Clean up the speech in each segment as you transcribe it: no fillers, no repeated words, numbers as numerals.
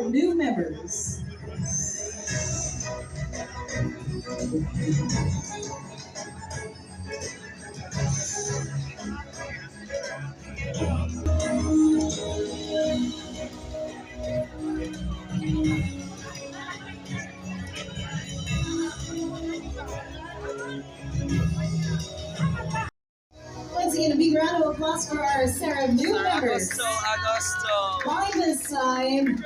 our new members. Once again, a big round of applause for our Sarah new members. Agosto. By this time,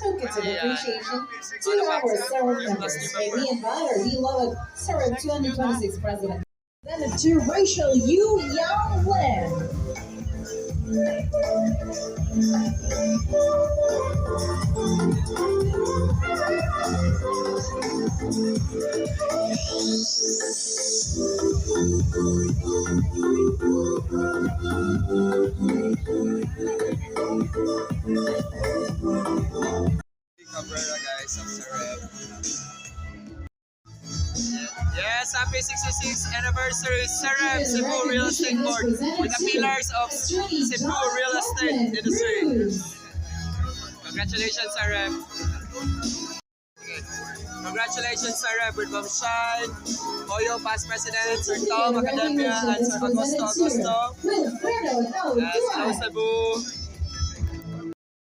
tokens of appreciation to our Sarah members. May we invite our beloved Sarah 2026 president, Senator Rachel Yu Yang Lin. Cabrera, guys, of Sareb. Yes, happy 66th anniversary Sareb Cebu Real Estate Board with the pillars of Cebu real estate industry. Congratulations, Sareb. Congratulations, Sareb, with Ma'am Shine, Oyo, past president, Sir Tom Academia, and Sir Augusto. Yes, hello, Cebu.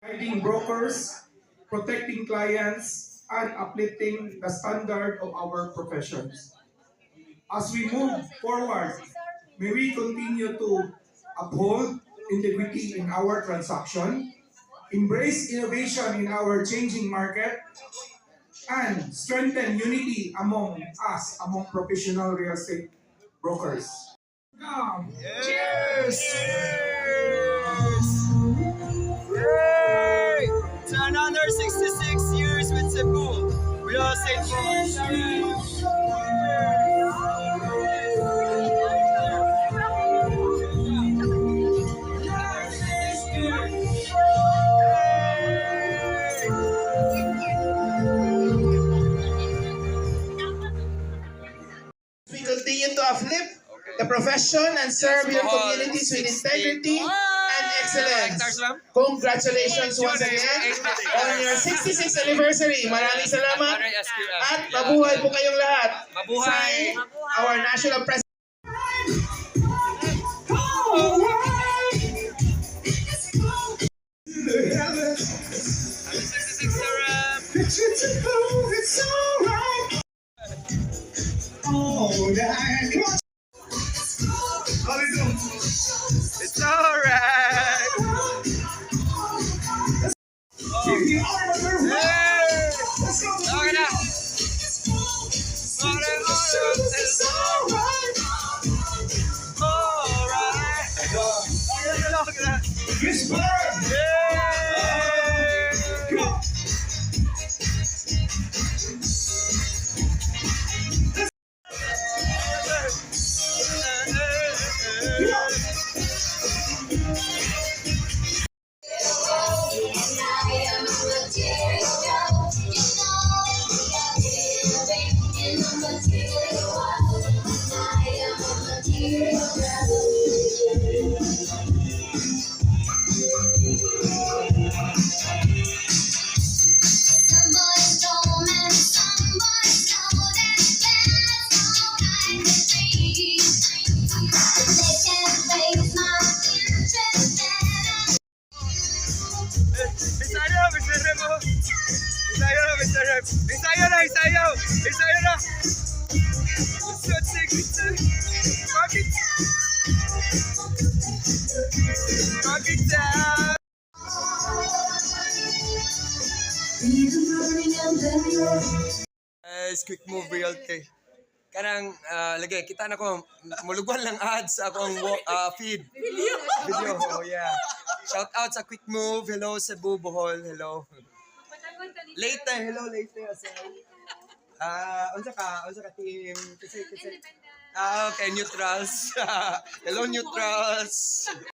Guiding brokers, protecting clients, and uplifting the standard of our professions. As we move forward, may we continue to uphold integrity in our transaction, embrace innovation in our changing market, and strengthen unity among us, among professional real estate brokers. Cheers! Yay! To another 66 years with Cebu Real Estate Board. We continue to uplift the profession and serve your communities with integrity and excellence. Congratulations once again on your 66th anniversary. Maraming salamat at mabuhay po kayong lahat. Mabuhay! Our national president. Happy 66 Sareb! It's alright! Hey! Okay na! It's alright! Ensayo na! Rock it down! Guys, quick move realty. Kanang lagi kita na ko mulugwan lang ads sa akong feed. Video. Oh yeah. Shout out sa quick move. Hello Cebu Bohol. Hello. Later, hello later. Unsa ka team? Kasi okay, neutrals. Hello neutrals.